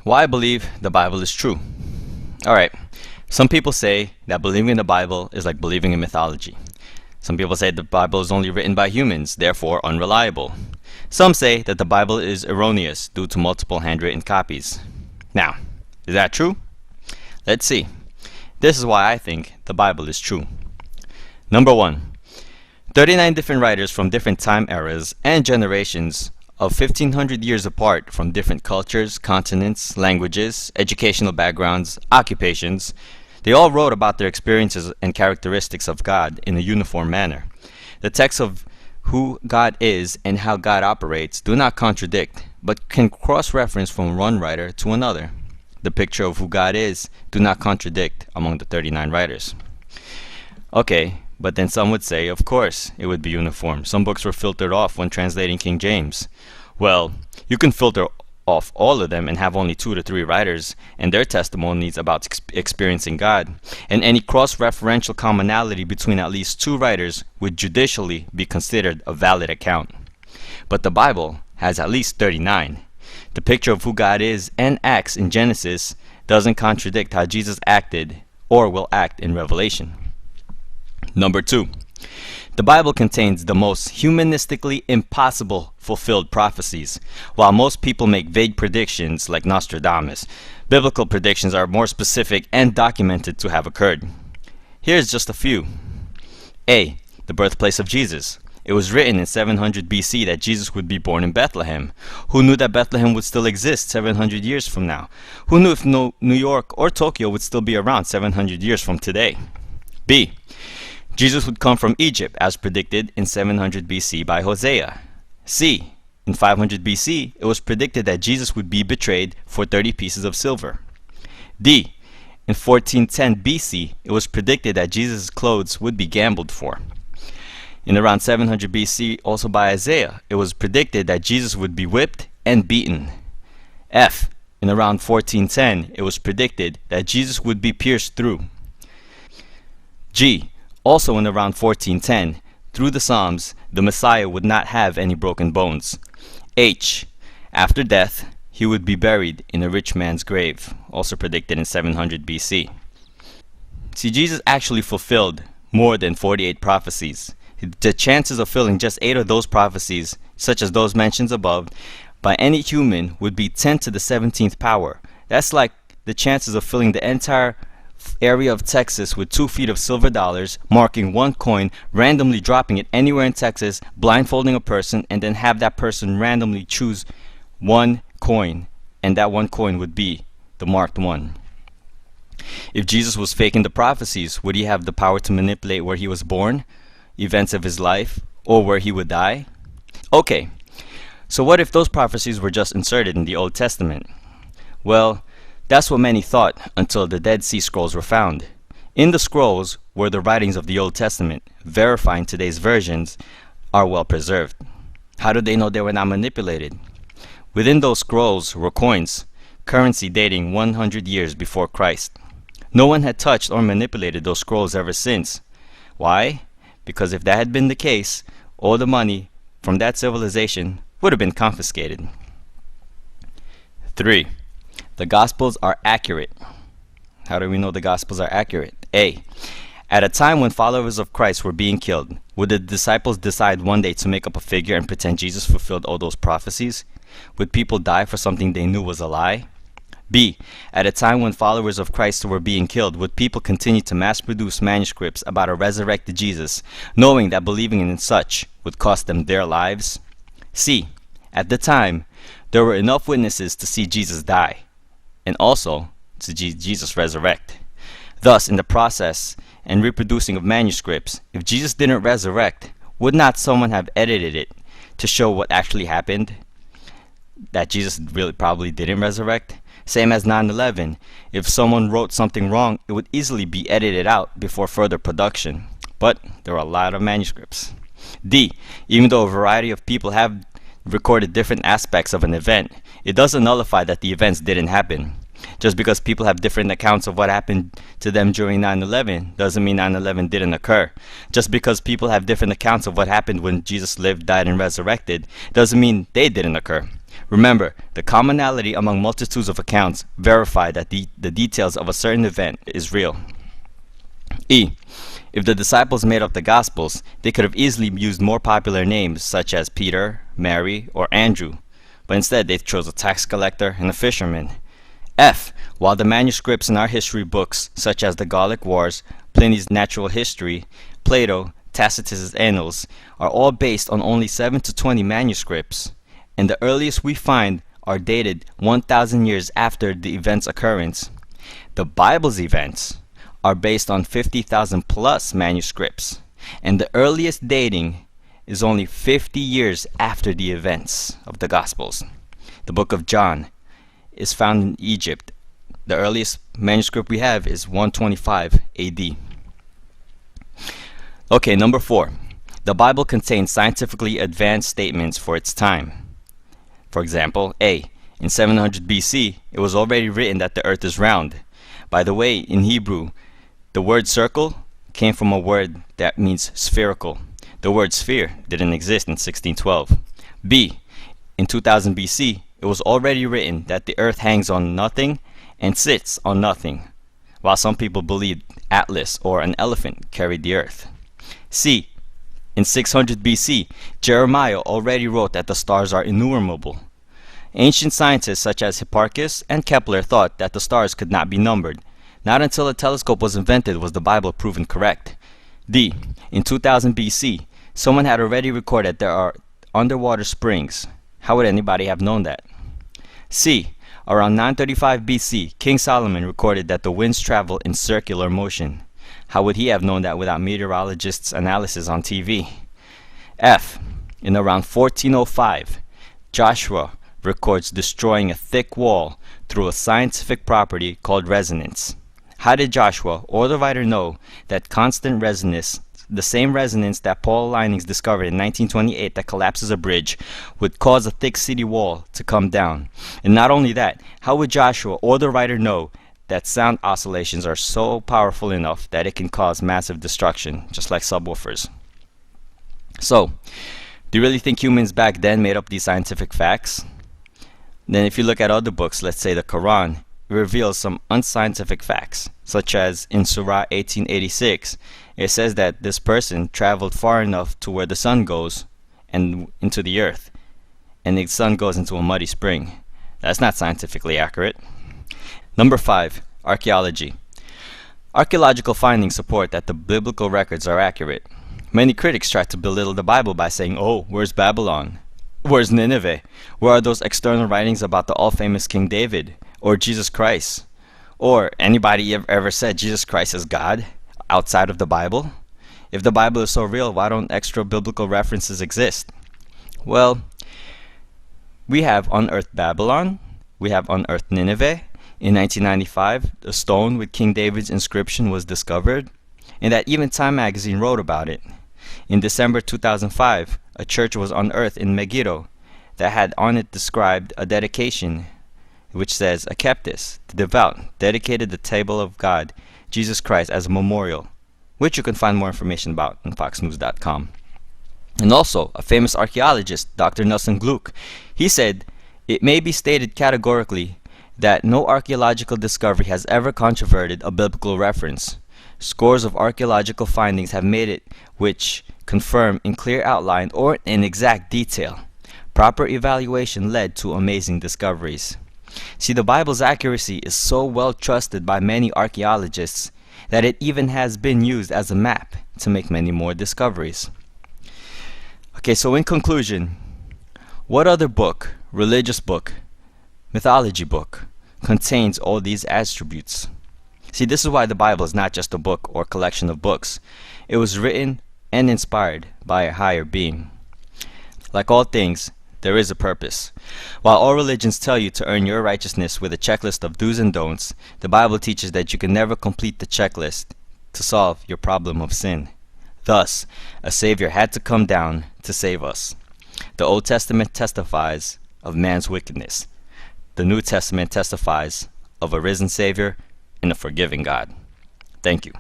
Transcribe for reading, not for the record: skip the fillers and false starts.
Why I believe the Bible is true. Alright, some people say that believing in the Bible is like believing in mythology. Some people say the Bible is only written by humans, therefore unreliable. Some say that the Bible is erroneous due to multiple handwritten copies. Now, is that true? Let's see. This is why I think the Bible is true. Number 1. 39 different writers from different time eras and generations of 1500 years apart from different cultures, continents, languages, educational backgrounds, occupations. They all wrote about their experiences and characteristics of God in a uniform manner. The texts of who God is and how God operates do not contradict, but can cross-reference from one writer to another. The picture of who God is do not contradict among the 39 writers. Okay, but then some would say, of course, it would be uniform. Some books were filtered off when translating King James. Well, you can filter off all of them and have only 2 to 3 writers and their testimonies about experiencing God, and any cross-referential commonality between at least 2 writers would judicially be considered a valid account. But the Bible has at least 39. The picture of who God is and acts in Genesis doesn't contradict how Jesus acted or will act in Revelation. Number 2. The Bible contains the most humanistically impossible fulfilled prophecies. While most people make vague predictions like Nostradamus, biblical predictions are more specific and documented to have occurred. Here's just a few. A. The birthplace of Jesus. It was written in 700 BC that Jesus would be born in Bethlehem. Who knew that Bethlehem would still exist 700 years from now? Who knew if New York or Tokyo would still be around 700 years from today? B. Jesus would come from Egypt as predicted in 700 BC by Hosea. C. In 500 BC, it was predicted that Jesus would be betrayed for 30 pieces of silver. D. In 1410 BC, it was predicted that Jesus' clothes would be gambled for. In around 700 BC, also by Isaiah, it was predicted that Jesus would be whipped and beaten. F. In around 1410, it was predicted that Jesus would be pierced through. G. Also in around 1410, through the Psalms, the Messiah would not have any broken bones. H. After death, he would be buried in a rich man's grave, also predicted in 700 BC. See, Jesus actually fulfilled more than 48 prophecies. The chances of filling just 8 of those prophecies, such as those mentioned above, by any human would be 10 to the 17th power. That's like the chances of filling the entire area of Texas with 2 feet of silver dollars, marking one coin, randomly dropping it anywhere in Texas, blindfolding a person, and then have that person randomly choose one coin, and that one coin would be the marked one. If Jesus was faking the prophecies, would he have the power to manipulate where he was born, events of his life, or where he would die? Okay, so what if those prophecies were just inserted in the Old Testament? Well, that's what many thought until the Dead Sea Scrolls were found. In the scrolls were the writings of the Old Testament, verifying today's versions are well preserved. How did they know they were not manipulated? Within those scrolls were coins, currency dating 100 years before Christ. No one had touched or manipulated those scrolls ever since. Why? Because if that had been the case, all the money from that civilization would have been confiscated. 3. The Gospels are accurate. How do we know the Gospels are accurate? A. At a time when followers of Christ were being killed, would the disciples decide one day to make up a figure and pretend Jesus fulfilled all those prophecies? Would people die for something they knew was a lie? B. At a time when followers of Christ were being killed, would people continue to mass-produce manuscripts about a resurrected Jesus, knowing that believing in such would cost them their lives? C. At the time, there were enough witnesses to see Jesus die, and also to Jesus resurrect. Thus, in the process and reproducing of manuscripts, if Jesus didn't resurrect, would not someone have edited it to show what actually happened? That Jesus really probably didn't resurrect? Same as 9/11. If someone wrote something wrong, it would easily be edited out before further production. But there are a lot of manuscripts. D. Even though a variety of people have recorded different aspects of an event, it doesn't nullify that the events didn't happen. Just because people have different accounts of what happened to them during 9/11 doesn't mean 9/11 didn't occur. Just because people have different accounts of what happened when Jesus lived, died, and resurrected doesn't mean they didn't occur. Remember, the commonality among multitudes of accounts verify that the details of a certain event is real. E. If the disciples made up the Gospels, they could have easily used more popular names such as Peter, Mary, or Andrew, but instead they chose a tax collector and a fisherman. F. While the manuscripts in our history books, such as the Gallic Wars, Pliny's Natural History, Plato, Tacitus's Annals, are all based on only 7 to 20 manuscripts, and the earliest we find are dated 1,000 years after the event's occurrence, the Bible's events are based on 50,000 plus manuscripts, and the earliest dating is only 50 years after the events of the Gospels. The book of John is found in Egypt. The earliest manuscript we have is 125 AD. Okay, number 4. The Bible contains scientifically advanced statements for its time. For example, A. In 700 BC, it was already written that the earth is round. By the way, in Hebrew, the word circle came from a word that means spherical. The word sphere didn't exist in 1612. B. In 2000 BC, it was already written that the earth hangs on nothing and sits on nothing, while some people believed Atlas or an elephant carried the earth. C. In 600 BC, Jeremiah already wrote that the stars are innumerable. Ancient scientists such as Hipparchus and Kepler thought that the stars could not be numbered. Not until a telescope was invented was the Bible proven correct. D. In 2000 BC, someone had already recorded there are underwater springs. How would anybody have known that? C. Around 935 BC, King Solomon recorded that the winds travel in circular motion. How would he have known that without meteorologists' analysis on TV? F. In around 1405, Joshua records destroying a thick wall through a scientific property called resonance. How did Joshua or the writer know that constant resonance, the same resonance that Paul Linings discovered in 1928 that collapses a bridge, would cause a thick city wall to come down? And not only that, how would Joshua or the writer know that sound oscillations are so powerful enough that it can cause massive destruction, just like subwoofers? So, do you really think humans back then made up these scientific facts? Then if you look at other books, let's say the Quran, it reveals some unscientific facts, such as in Surah 1886, it says that this person traveled far enough to where the sun goes and into the earth, and the sun goes into a muddy spring. That's not scientifically accurate. Number 5. Archaeology. Archaeological findings support that the biblical records are accurate. Many critics try to belittle the Bible by saying, "Oh, where's Babylon? Where's Nineveh? Where are those external writings about the all-famous King David? Or Jesus Christ? Or anybody ever said Jesus Christ is God outside of the Bible? If the Bible is so real, why don't extra biblical references exist?" Well, we have unearthed Babylon. We have unearthed Nineveh. In 1995, a stone with King David's inscription was discovered, and that even Time magazine wrote about it. In December 2005, a church was unearthed in Megiddo that had on it described a dedication which says, "Akeptis, the devout, dedicated the table of God, Jesus Christ, as a memorial," which you can find more information about on foxnews.com. And also, a famous archaeologist, Dr. Nelson Gluck, he said, "It may be stated categorically that no archaeological discovery has ever controverted a biblical reference. Scores of archaeological findings have made it which confirm in clear outline or in exact detail. Proper evaluation led to amazing discoveries." See, the Bible's accuracy is so well trusted by many archaeologists that it even has been used as a map to make many more discoveries. Okay, so in conclusion, what other book, religious book, mythology book, contains all these attributes? See, this is why the Bible is not just a book or collection of books. It was written and inspired by a higher being. Like all things, there is a purpose. While all religions tell you to earn your righteousness with a checklist of do's and don'ts, the Bible teaches that you can never complete the checklist to solve your problem of sin. Thus, a Savior had to come down to save us. The Old Testament testifies of man's wickedness. The New Testament testifies of a risen Savior and a forgiving God. Thank you.